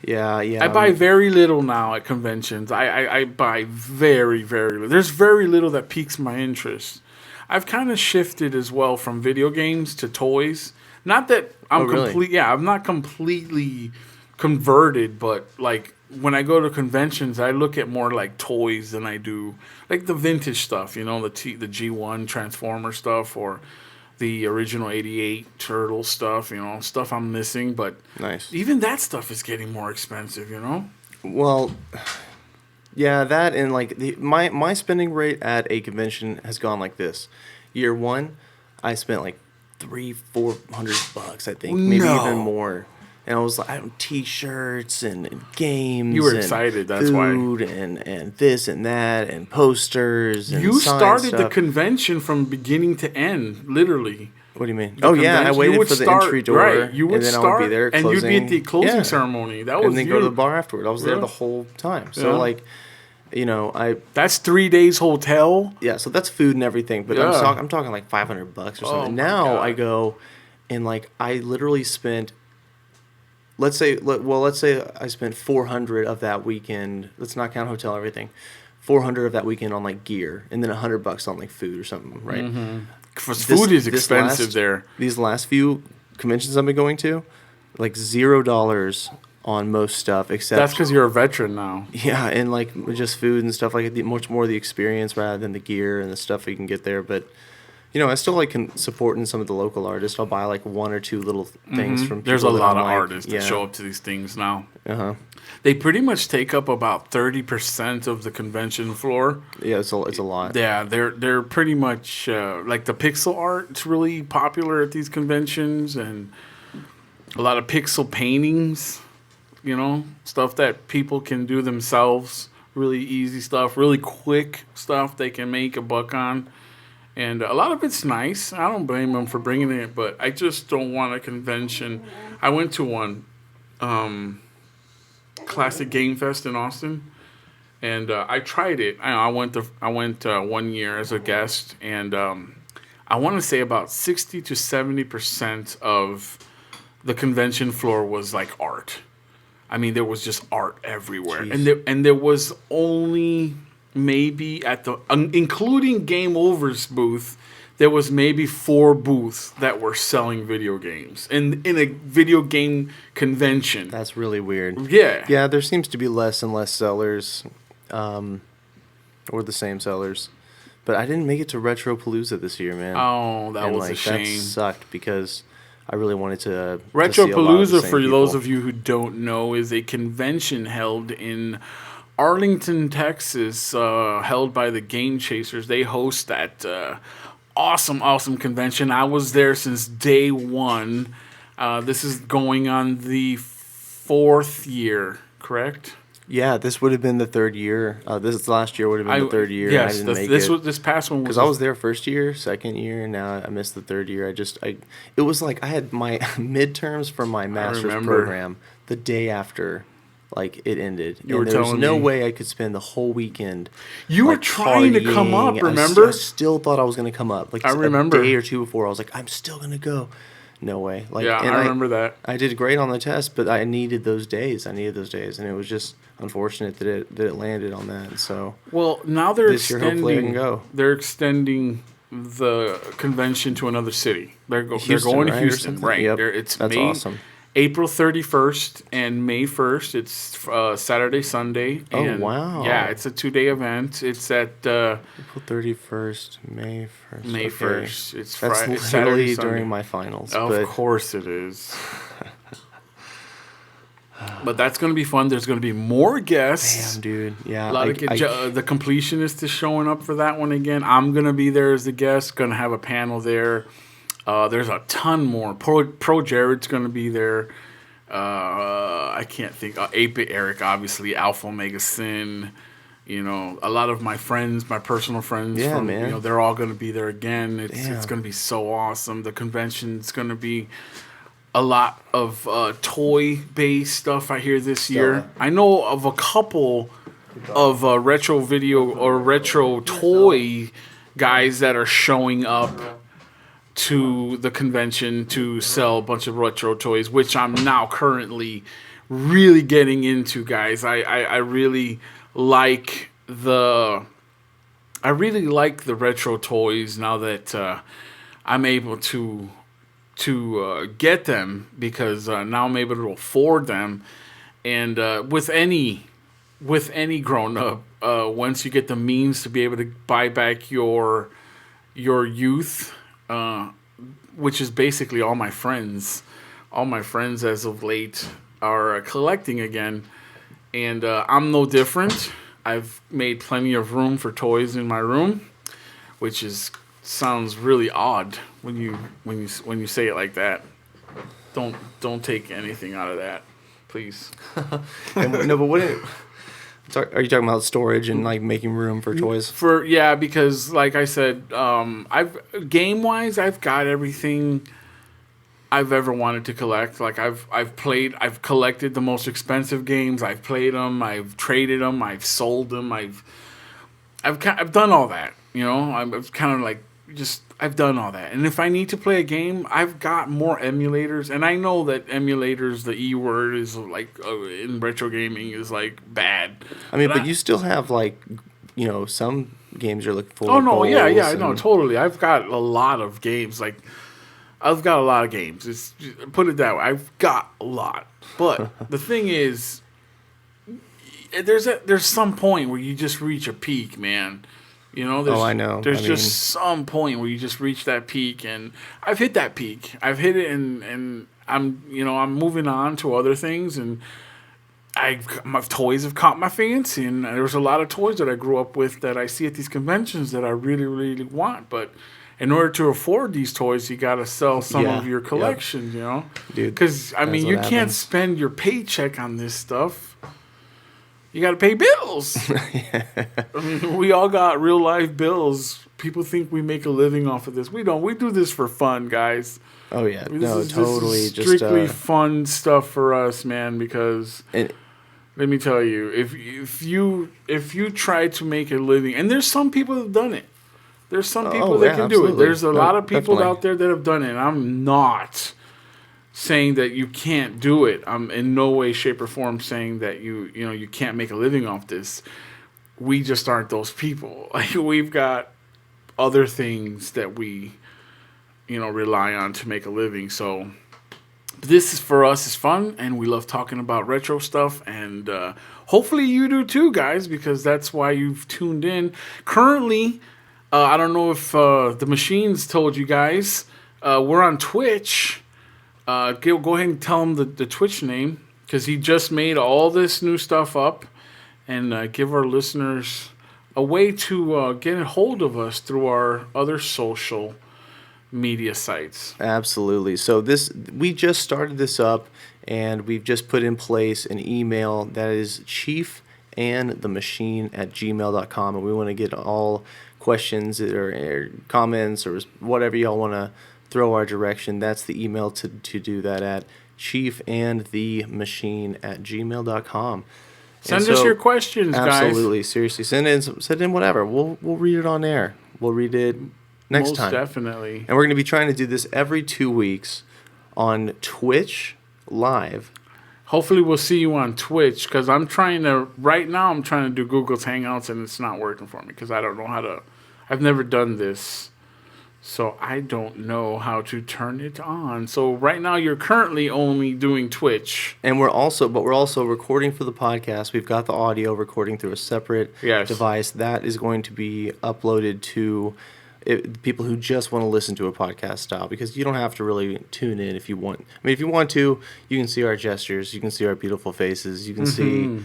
Yeah. I buy very little now at conventions. I buy very, very little. There's very little that piques my interest. I've kind of shifted as well from video games to toys. Not that I'm really? I'm not completely converted, but like when I go to conventions, I look at more like toys than I do like the vintage stuff, the G1 Transformer stuff or the original 88 Turtle stuff, stuff I'm missing, but Nice. even that stuff is getting more expensive. Well, yeah, that and like my spending rate at a convention has gone like this. Year one, I spent like $300-400, I think, maybe even more. And I was like, T-shirts and games. You were and excited, that's why. Food and this and that and posters and You sign started the stuff. convention from beginning to end, literally. What do you mean? The Oh yeah, I convention, waited for the entry door, right? You would and then start, I would be there and closing, you'd be at the closing yeah, ceremony. That was and then you. go to the bar afterward. I was there Yeah. the whole time. So Yeah. like, I That's 3 days hotel. yeah. So that's food and everything. But Yeah. I'm talking like $500 or something. Oh, my Now God. I go, and like I literally spent. Let's say I spent 400 of that weekend. Let's not count hotel, everything. 400 of that weekend on like gear, and then $100 on like food or something, right? Because food is expensive last, there. These last few conventions I've been going to, like $0 on most stuff, except That's because you're a veteran now. yeah, and like just food and stuff like much more the experience rather than the gear and the stuff you can get there. But I still like supporting some of the local artists. I'll buy like one or two little things from. There's a people that lot I'm of like, artists that show up to these things now. They pretty much take up about 30% of the convention floor. Yeah, it's a lot. Yeah, they're pretty much like the pixel art. It's really popular at these conventions, and a lot of pixel paintings. Stuff that people can do themselves. Really easy stuff, really quick stuff they can make a buck on. And a lot of it's nice. I don't blame them for bringing it, but I just don't want a convention. I went to one, Classic Game Fest in Austin, and I tried it. I went 1 year as a guest, and I want to say about 60 to 70% of the convention floor was like art. I mean, there was just art everywhere, and there was only maybe at the including Game Over's booth, there was maybe 4 booths that were selling video games in a video game convention. That's really weird. Yeah. Yeah, there seems to be less and less sellers, or the same sellers. But I didn't make it to Retropalooza this year, man. Oh, that was a shame. That sucked because I really wanted to. Retropalooza, for those of you who don't know, is a convention held in Arlington, Texas, held by the GameChasers. They host that awesome convention. I was there since day one. This is going on the 4th year, correct? Yeah, this would have been the 3rd year. This last year would have been the 3rd year. Yes, and I didn't make it. This past one was because I was there first year, second year, and now I missed the 3rd year. It was like I had my midterms for my master's program the day after, like it ended. You were there was telling no me. way I could spend the whole weekend. You were trying to come up, remember? I still thought I was going to come up. Like I remember. a day or two before, I was like, I'm still going to go. No way. Like, yeah, and I remember that. I did great on the test, but I needed those days. And it was just unfortunate that it landed on that. And so well, now they're this year, hopefully I can go. They're extending the convention to another city. They're going to Houston, right? Yep. It's That's awesome. April 31st and May 1st. It's Saturday, Sunday. And wow. Yeah, it's a 2-day event. It's at April 31st, May 1st. May 1st. It's That's Friday, literally Saturday, Sunday. during my finals. Of course it is. But that's going to be fun. There's going to be more guests. Damn, dude. Yeah. A lot of the completionist is showing up for that one again. I'm going to be there as a guest. Going to have a panel there. There's a ton more. Pro Jared's going to be there. I can't think. 8-Bit Eric, obviously. Alpha Omega Sin. A lot of my friends, my personal friends. Yeah, man. They're all going to be there again. It's going to be so awesome. The convention's going to be a lot of toy-based stuff I hear this year. I know of a couple of retro video or retro toy guys that are showing up to the convention to sell a bunch of retro toys, which I'm now currently really getting into, guys. I really like the retro toys now that I'm able to get them, because now I'm able to afford them. And with any grown up, once you get the means to be able to buy back your youth, which is basically all my friends as of late are collecting again, and I'm no different. I've made plenty of room for toys in my room, which sounds really odd when you say it like that. Don't take anything out of that, please. No, but are you talking about storage and like making room for toys? Because like I said, I've got everything I've ever wanted to collect. Like I've collected the most expensive games. I've played them. I've traded them. I've sold them. I've done all that. You know, I'm kind of like I've done all that. And if I need to play a game, I've got more emulators. And I know that emulators, the E word, is like in retro gaming is like bad. I mean, but you still have like, you know, some games you're looking for. Oh no, yeah, I know, totally. I've got a lot of games. Like I've got a lot of games. Put it that way. I've got a lot. But the thing is, there's some point where you just reach a peak, man. You know, I know. There's some point where you just reach that peak, and I've hit that peak. I've hit it, and I'm moving on to other things, and my toys have caught my fancy, and there's a lot of toys that I grew up with that I see at these conventions that I really, really want. But in order to afford these toys, you got to sell some of your collections, you know? Dude, because, I mean, you can't spend your paycheck on this stuff. You got to pay bills. I mean, we all got real life bills. People think we make a living off of this. We don't. We do this for fun, guys. Oh yeah, This is strictly fun stuff for us, man. Because let me tell you, if you try to make a living, and there's some people that have done it. There's some people that can do it. There's a lot of people out there that have done it. And I'm not saying that you can't do it. I'm in no way, shape, or form saying that you can't make a living off this. We just aren't those people. Like, we've got other things that we, rely on to make a living. So this is, for us, is fun, and we love talking about retro stuff, and hopefully you do too, guys, because that's why you've tuned in. Currently, I don't know if the machines told you guys, we're on Twitch. Go ahead and tell him the Twitch name, because he just made all this new stuff up, and give our listeners a way to get a hold of us through our other social media sites. Absolutely. So we just started this up, and we've just put in place an email that is chiefandthemachine@gmail.com, and we want to get all questions or comments or whatever y'all want to throw our direction. That's the email to do that at, chiefandthemachine@gmail.com. Send us your questions, guys. Absolutely, seriously, send in whatever. We'll read it on air. We'll read it next time. Most definitely. And we're going to be trying to do this every 2 weeks on Twitch Live. Hopefully we'll see you on Twitch, because right now I'm trying to do Google's Hangouts, and it's not working for me because I don't know how to. I've never done this, so I don't know how to turn it on. So right now you're currently only doing Twitch. And we're also recording for the podcast. We've got the audio recording through a separate device that is going to be uploaded to people who just want to listen to a podcast style, because you don't have to really tune in if you want. I mean, if you want to, you can see our gestures, you can see our beautiful faces, you can see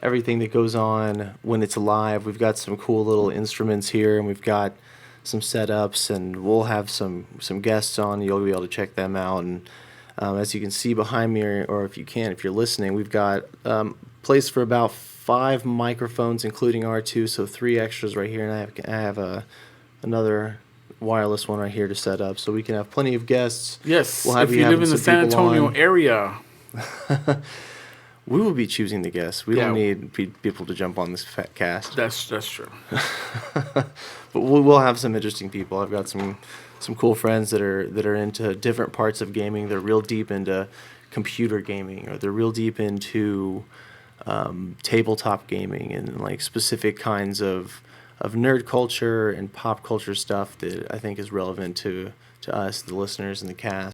everything that goes on when it's live. We've got some cool little instruments here, and we've got some setups, and we'll have some guests on. You'll be able to check them out. And as you can see behind me, or if you're listening, we've got place for about 5 microphones, including R2, so 3 extras right here, and I have another wireless one right here to set up, so we can have plenty of guests. Yes, if you live in the San Antonio area. We will be choosing the guests. We don't need people to jump on this fat cast. That's true. But we'll have some interesting people. I've got some cool friends that are into different parts of gaming. They're real deep into computer gaming, or they're real deep into tabletop gaming and like specific kinds of nerd culture and pop culture stuff that I think is relevant to us, the listeners and the cast.